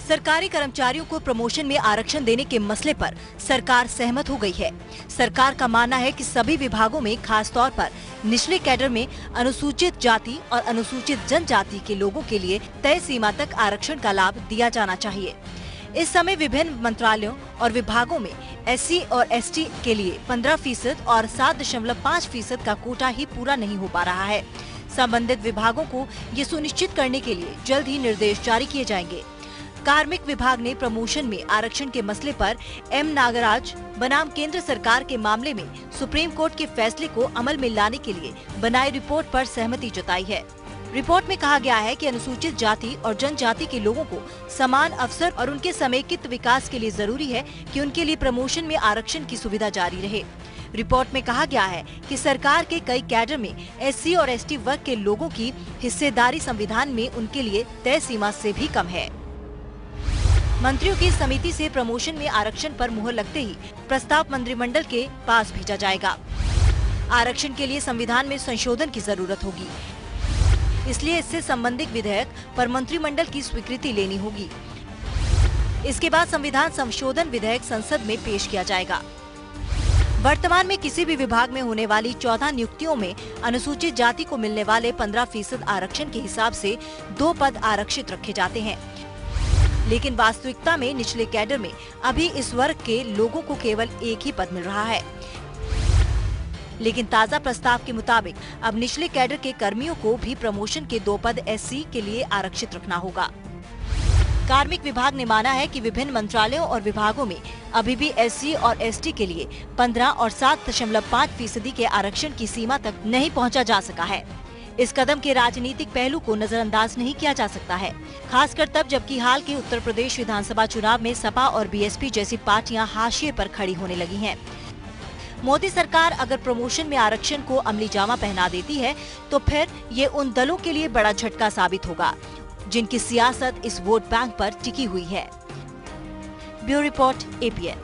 सरकारी कर्मचारियों को प्रमोशन में आरक्षण देने के मसले पर सरकार सहमत हो गई है। सरकार का मानना है कि सभी विभागों में खास तौर पर निचले कैडर में अनुसूचित जाति और अनुसूचित जनजाति के लोगों के लिए तय सीमा तक आरक्षण का लाभ दिया जाना चाहिए। इस समय विभिन्न मंत्रालयों और विभागों में SC और ST के लिए 15% और 7.5% का कोटा ही पूरा नहीं हो पा रहा है। संबंधित विभागों को ये सुनिश्चित करने के लिए जल्द ही निर्देश जारी किए जाएंगे। कार्मिक विभाग ने प्रमोशन में आरक्षण के मसले पर M नागराज बनाम केंद्र सरकार के मामले में सुप्रीम कोर्ट के फैसले को अमल में लाने के लिए बनाई रिपोर्ट पर सहमति जताई है। रिपोर्ट में कहा गया है कि अनुसूचित जाति और जनजाति के लोगों को समान अवसर और उनके समेकित विकास के लिए जरूरी है कि उनके लिए प्रमोशन में आरक्षण की सुविधा जारी रहे। रिपोर्ट में कहा गया है कि सरकार के कई कैडर में SC और ST वर्ग के लोगों की हिस्सेदारी संविधान में उनके लिए तय सीमा से भी कम है। मंत्रियों की समिति से प्रमोशन में आरक्षण पर मुहर लगते ही प्रस्ताव मंत्रिमंडल के पास भेजा जाएगा। आरक्षण के लिए संविधान में संशोधन की जरूरत होगी, इसलिए इससे संबंधित विधेयक पर मंत्रिमंडल की स्वीकृति लेनी होगी। इसके बाद संविधान संशोधन विधेयक संसद में पेश किया जाएगा। वर्तमान में किसी भी विभाग में होने वाली 14 नियुक्तियों में अनुसूचित जाति को मिलने वाले 15% आरक्षण के हिसाब से 2 पद आरक्षित रखे जाते हैं, लेकिन वास्तविकता में निचले कैडर में अभी इस वर्ग के लोगों को केवल 1 ही पद मिल रहा है। लेकिन ताज़ा प्रस्ताव के मुताबिक अब निचले कैडर के कर्मियों को भी प्रमोशन के 2 पद SC के लिए आरक्षित रखना होगा। कार्मिक विभाग ने माना है कि विभिन्न मंत्रालयों और विभागों में अभी भी SC और ST के लिए 15 और 7.5% के आरक्षण की सीमा तक नहीं पहुंचा जा सका है। इस कदम के राजनीतिक पहलू को नजरअंदाज नहीं किया जा सकता है, खासकर तब जबकि हाल के उत्तर प्रदेश विधानसभा चुनाव में सपा और BSP जैसी पार्टियां हाशिए पर खड़ी होने लगी हैं। मोदी सरकार अगर प्रमोशन में आरक्षण को अमली जामा पहना देती है तो फिर ये उन दलों के लिए बड़ा झटका साबित होगा जिनकी सियासत इस वोट बैंक पर टिकी हुई है। Bureau report APN।